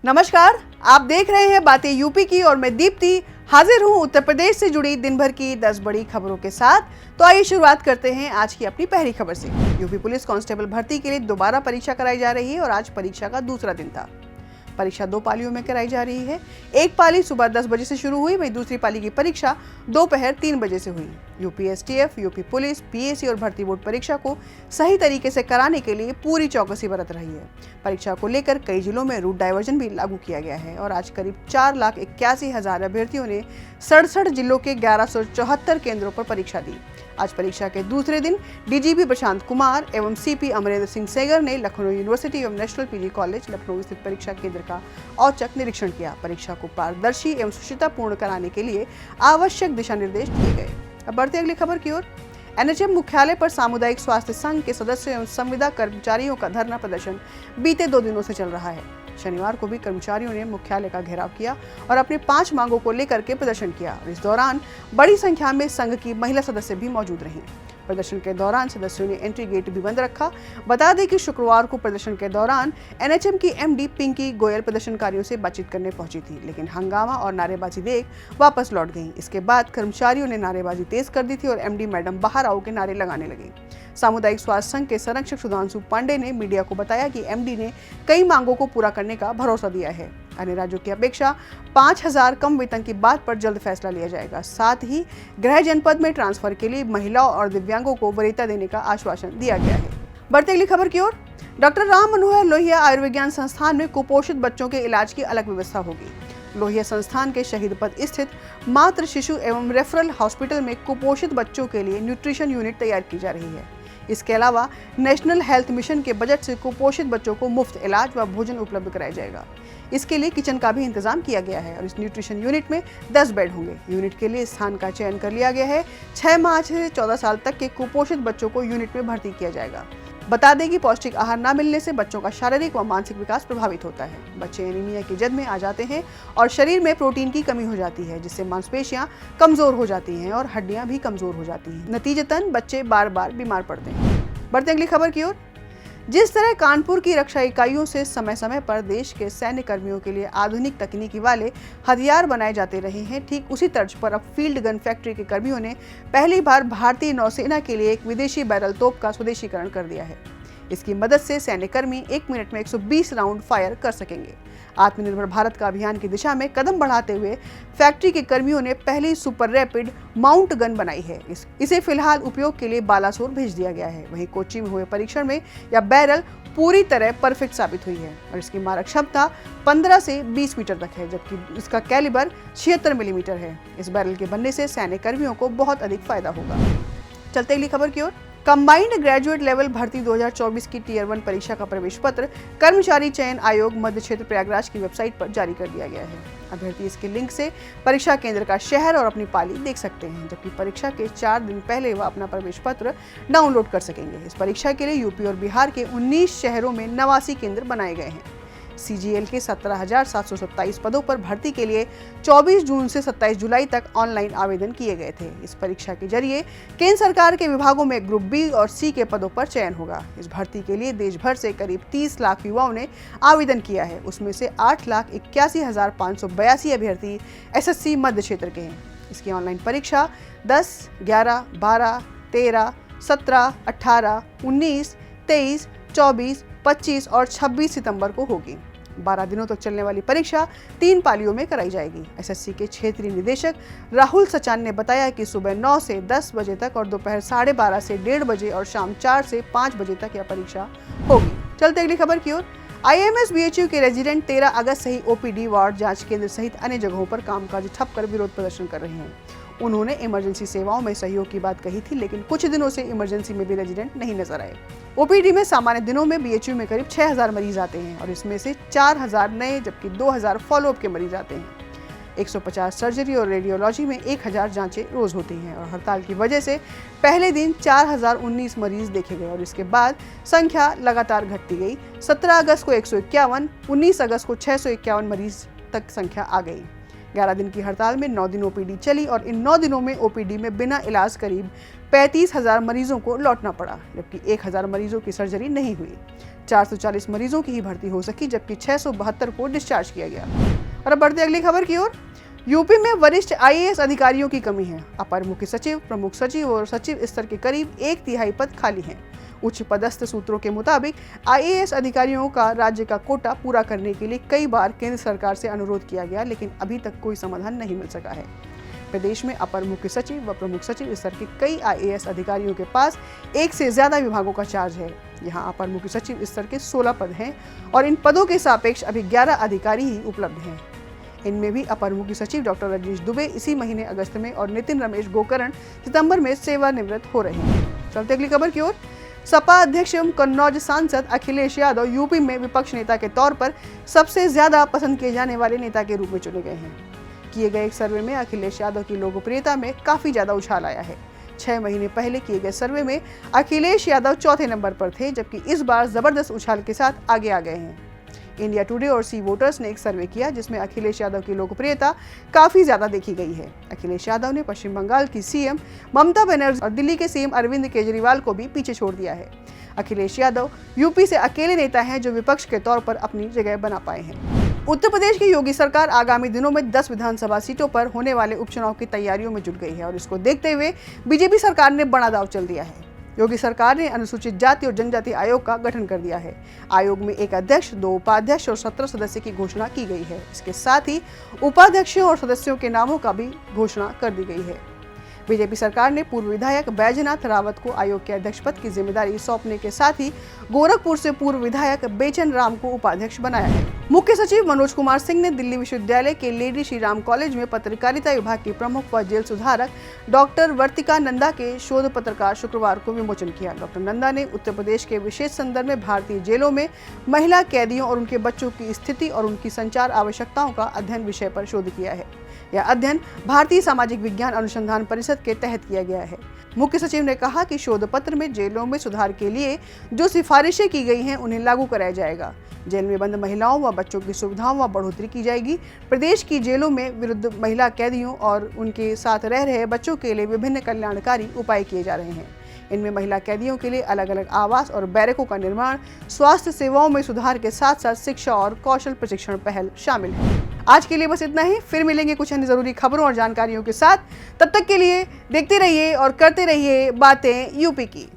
नमस्कार, आप देख रहे हैं बातें यूपी की और मैं दीप्ति हाजिर हूं उत्तर प्रदेश से जुड़ी दिन भर की 10 बड़ी खबरों के साथ। तो आइए शुरुआत करते हैं आज की अपनी पहली खबर से। यूपी पुलिस कांस्टेबल भर्ती के लिए दोबारा परीक्षा कराई जा रही है और आज परीक्षा का दूसरा दिन था। परीक्षा 2 पालियों में कराई जा रही है। एक पाली सुबह 10 बजे से शुरू हुई, वहीं दूसरी पाली की परीक्षा दोपहर 3 बजे से हुई। UP STF, UP police, PAC और भर्ती बोर्ड परीक्षा को सही तरीके से कराने के लिए पूरी चौकसी बरत रही है। परीक्षा को लेकर कई जिलों में रूट डायवर्जन भी लागू किया गया है और आज करीब 4,81,000 अभ्यर्थियों ने 67 जिलों के 1174 केंद्रों पर परीक्षा दी। आज परीक्षा के दूसरे दिन डीजीपी प्रशांत कुमार एवं सीपी अमरेंद्र सिंह सेगर ने लखनऊ यूनिवर्सिटी एवं नेशनल पीजी कॉलेज लखनऊ स्थित परीक्षा केंद्र का औचक निरीक्षण किया। परीक्षा को पारदर्शी एवं सुचितापूर्ण कराने के लिए आवश्यक दिशा निर्देश दिए गए। अब बढ़ते अगली खबर की ओर। एनएचएम मुख्यालय पर सामुदायिक स्वास्थ्य संघ के सदस्यों एवं संविदा कर्मचारियों का धरना प्रदर्शन बीते 2 दिनों से चल रहा है। शनिवार को भी कर्मचारियों ने मुख्यालय का घेराव किया और अपनी 5 मांगों को लेकर के प्रदर्शन किया। इस दौरान बड़ी संख्या में संघ की महिला सदस्य भी मौजूद रहीं। प्रदर्शन के दौरान सदस्यों ने एंट्री गेट भी बंद रखा। बता दें कि शुक्रवार को प्रदर्शन के दौरान एनएचएम की एमडी पिंकी गोयल प्रदर्शनकारियों से बातचीत करने पहुंची थी, लेकिन हंगामा और नारेबाजी देख वापस लौट गईं। इसके बाद कर्मचारियों ने नारेबाजी तेज कर दी थी और एमडी मैडम बाहर आओ के नारे लगाने लगे। सामुदायिक स्वास्थ्य संघ के संरक्षक सुधांशु पांडे ने मीडिया को बताया कि एमडी ने कई मांगों को पूरा करने का भरोसा दिया है। अन्य राज्यों की अपेक्षा 5,000 कम वेतन की बात पर जल्द फैसला लिया जाएगा। साथ ही गृह जनपद में ट्रांसफर के लिए महिलाओं और दिव्यांगों को वरीयता देने का आश्वासन दिया गया है। बढ़ते अगली खबर की ओर। डॉक्टर राम मनोहर लोहिया आयुर्विज्ञान संस्थान में कुपोषित बच्चों के इलाज की अलग व्यवस्था होगी। लोहिया संस्थान के शहीद पथ स्थित मातृ शिशु एवं रेफरल हॉस्पिटल में कुपोषित बच्चों के लिए न्यूट्रिशन यूनिट तैयार की जा रही है। इसके अलावा नेशनल हेल्थ मिशन के बजट से कुपोषित बच्चों को मुफ्त इलाज व भोजन उपलब्ध कराया जाएगा। इसके लिए किचन का भी इंतजाम किया गया है और इस न्यूट्रिशन यूनिट में 10 बेड होंगे। यूनिट के लिए स्थान का चयन कर लिया गया है। 6 माह से 14 साल तक के कुपोषित बच्चों को यूनिट में भर्ती किया जाएगा। बता दें कि पौष्टिक आहार न मिलने से बच्चों का शारीरिक व मानसिक विकास प्रभावित होता है। बच्चे एनीमिया की जद में आ जाते हैं और शरीर में प्रोटीन की कमी हो जाती है, जिससे मांसपेशियां कमजोर हो जाती हैं और हड्डियां भी कमजोर हो जाती हैं। नतीजतन बच्चे बार बार बीमार पड़ते हैं। बढ़ते अगली खबर की ओर। जिस तरह कानपुर की रक्षा इकाइयों से समय समय पर देश के सैन्य कर्मियों के लिए आधुनिक तकनीकी वाले हथियार बनाए जाते रहे हैं, ठीक उसी तर्ज पर अब फील्ड गन फैक्ट्री के कर्मियों ने पहली बार भारतीय नौसेना के लिए एक विदेशी बैरल तोप का स्वदेशीकरण कर दिया है। इसकी मदद से सैन्य कर्मी 1 मिनट में 120 राउंड फायर कर सकेंगे। आत्मनिर्भर भारत का अभियान की दिशा में कदम बढ़ाते हुए फैक्ट्री के कर्मियों ने पहली सुपर रैपिड माउंट गन बनाई है। इसे फिलहाल उपयोग के लिए बालासोर भेज दिया गया है। वहीं कोच्चि में हुए परीक्षण में यह बैरल पूरी तरह परफेक्ट साबित हुई है और इसकी मारक क्षमता 15 से 20 मीटर तक है, जबकि इसका कैलिबर 76 मिलीमीटर है। इस बैरल के बनने से सैन्य कर्मियों को बहुत अधिक फायदा होगा। चलते अगली खबर की ओर। कंबाइंड ग्रेजुएट लेवल भर्ती 2024 की टियर 1 परीक्षा का प्रवेश पत्र कर्मचारी चयन आयोग मध्य क्षेत्र प्रयागराज की वेबसाइट पर जारी कर दिया गया है। अभ्यर्थी इसके लिंक से परीक्षा केंद्र का शहर और अपनी पाली देख सकते हैं, जबकि परीक्षा के 4 दिन पहले वह अपना प्रवेश पत्र डाउनलोड कर सकेंगे। इस परीक्षा के लिए यूपी और बिहार के 19 शहरों में 89 केंद्र बनाए गए हैं। सीजीएल के 17,727 पदों पर भर्ती के लिए 24 जून से 27 जुलाई तक ऑनलाइन आवेदन किए गए थे। इस परीक्षा के जरिए केंद्र सरकार के विभागों में ग्रुप बी और सी के पदों पर चयन होगा। इस भर्ती के लिए देश भर से करीब 30 लाख युवाओं ने आवेदन किया है। उसमें से 8,81,582 अभ्यर्थी एसएससी मध्य क्षेत्र के हैं। इसकी ऑनलाइन परीक्षा 10, 11, 12, 13, 17, 18, 19, 23, 24, 25 और 26 सितंबर को होगी। 12 दिनों तक चलने वाली परीक्षा 3 पालियों में कराई जाएगी। एसएससी के क्षेत्रीय निदेशक राहुल सचान ने बताया कि सुबह 9 से 10 बजे तक और दोपहर 12:30 से 1:30 बजे और शाम 4 से 5 बजे तक यह परीक्षा होगी। चलते अगली खबर की ओर। आईएमएस बीएचयू के रेजिडेंट 13 अगस्त से ही ओपीडी, वार्ड, जांच केंद्र सहित अन्य जगहों पर कामकाज ठप कर विरोध प्रदर्शन कर रहे हैं। उन्होंने इमरजेंसी सेवाओं में सहयोग की बात कही थी, लेकिन कुछ दिनों से इमरजेंसी में भी रेजिडेंट नहीं नजर आए। ओपीडी में सामान्य दिनों में बीएचयू में करीब 6,000 मरीज आते हैं और इसमें से 4,000 नए जबकि 2,000 फॉलोअप के मरीज आते हैं। 150 सर्जरी और रेडियोलॉजी में 1,000 जांचें रोज होती हैं और हड़ताल की वजह से पहले दिन 4,019 मरीज देखे गए और इसके बाद संख्या लगातार घटती गई। 17 अगस्त को 151, 19 अगस्त को 651 मरीज तक संख्या आ गई। 11 दिन की हड़ताल में 9 दिन ओपीडी चली और इन 9 दिनों में ओपीडी में बिना इलाज करीब 35,000 मरीजों को लौटना पड़ा, जबकि 1,000 मरीजों की सर्जरी नहीं हुई। 440 मरीजों की ही भर्ती हो सकी, जबकि 672 को डिस्चार्ज किया गया। और अब बढ़ते अगली खबर की ओर। यूपी में वरिष्ठ आईएएस अधिकारियों की कमी है। अपर मुख्य सचिव, प्रमुख सचिव और सचिव स्तर के करीब 1/3 पद खाली हैं। उच्च पदस्थ सूत्रों के मुताबिक आईएएस अधिकारियों का राज्य का कोटा पूरा करने के लिए कई बार केंद्र सरकार से अनुरोध किया गया, लेकिन अभी तक कोई समाधान नहीं मिल सका है। प्रदेश में अपर मुख्य सचिव व प्रमुख सचिव स्तर के कई आईएएस अधिकारियों के पास एक से ज्यादा विभागों का चार्ज है। यहाँ अपर मुख्य सचिव स्तर के 16 पद हैं और इन पदों के सापेक्ष अभी 11 अधिकारी ही उपलब्ध हैं। इनमें भी अपर मुख्य सचिव डॉक्टर रजनीश दुबे इसी महीने अगस्त में और नितिन रमेश गोकर्ण सितंबर में सेवानिवृत्त हो रहे हैं। चलते अगली खबर की ओर। सपा अध्यक्ष एवं कन्नौज सांसद अखिलेश यादव यूपी में विपक्ष नेता के तौर पर सबसे ज्यादा पसंद किए जाने वाले नेता के रूप में चुने गए हैं। किए गए एक सर्वे में अखिलेश यादव की लोकप्रियता में काफी ज्यादा उछाल आया है। 6 महीने पहले किए गए सर्वे में अखिलेश यादव चौथे नंबर पर थे, जबकि इस बार जबरदस्त उछाल के साथ आगे आ गए हैं। इंडिया टुडे और सी वोटर्स ने एक सर्वे किया जिसमें अखिलेश यादव की लोकप्रियता काफी ज्यादा देखी गई है। अखिलेश यादव ने पश्चिम बंगाल की सीएम ममता बनर्जी और दिल्ली के सीएम अरविंद केजरीवाल को भी पीछे छोड़ दिया है। अखिलेश यादव यूपी से अकेले नेता हैं जो विपक्ष के तौर पर अपनी जगह बना पाए हैं। उत्तर प्रदेश की योगी सरकार आगामी दिनों में 10 विधानसभा सीटों पर होने वाले उपचुनाव की तैयारियों में जुट गई है और इसको देखते हुए बीजेपी सरकार ने बड़ा दांव चल दिया है। योगी सरकार ने अनुसूचित जाति और जनजाति आयोग का गठन कर दिया है। आयोग में एक अध्यक्ष, 2 उपाध्यक्ष और 17 सदस्य की घोषणा की गई है। इसके साथ ही उपाध्यक्षों और सदस्यों के नामों का भी घोषणा कर दी गई है। बीजेपी सरकार ने पूर्व विधायक बैजनाथ रावत को आयोग के अध्यक्ष पद की जिम्मेदारी सौंपने के साथ ही गोरखपुर से पूर्व विधायक बेचन राम को उपाध्यक्ष बनाया है। मुख्य सचिव मनोज कुमार सिंह ने दिल्ली विश्वविद्यालय के लेडी श्री राम कॉलेज में पत्रकारिता विभाग की प्रमुख व जेल सुधारक डॉक्टर वर्तिका नंदा के शोध पत्र का शुक्रवार को विमोचन किया। डॉक्टर नंदा ने उत्तर प्रदेश के विशेष संदर्भ में भारतीय जेलों में महिला कैदियों और उनके बच्चों की स्थिति और उनकी संचार आवश्यकताओं का अध्ययन विषय पर शोध किया है। यह अध्ययन भारतीय सामाजिक विज्ञान अनुसंधान परिषद के तहत किया गया है। मुख्य सचिव ने कहा कि शोध पत्र में जेलों में सुधार के लिए जो सिफारिशें की गई हैं उन्हें लागू कराया जाएगा। जेल में बंद महिलाओं व बच्चों की सुविधाओं व बढ़ोतरी की जाएगी। प्रदेश की जेलों में विरुद्ध महिला कैदियों और उनके साथ रह रहे बच्चों के लिए विभिन्न कल्याणकारी उपाय किए जा रहे हैं। इनमें महिला कैदियों के लिए अलग अलग आवास और बैरकों का निर्माण, स्वास्थ्य सेवाओं में सुधार के साथ साथ शिक्षा और कौशल प्रशिक्षण पहल शामिल है। आज के लिए बस इतना ही। फिर मिलेंगे कुछ अन्य जरूरी खबरों और जानकारियों के साथ। तब तक के लिए देखते रहिए और करते रहिए बातें यूपी की।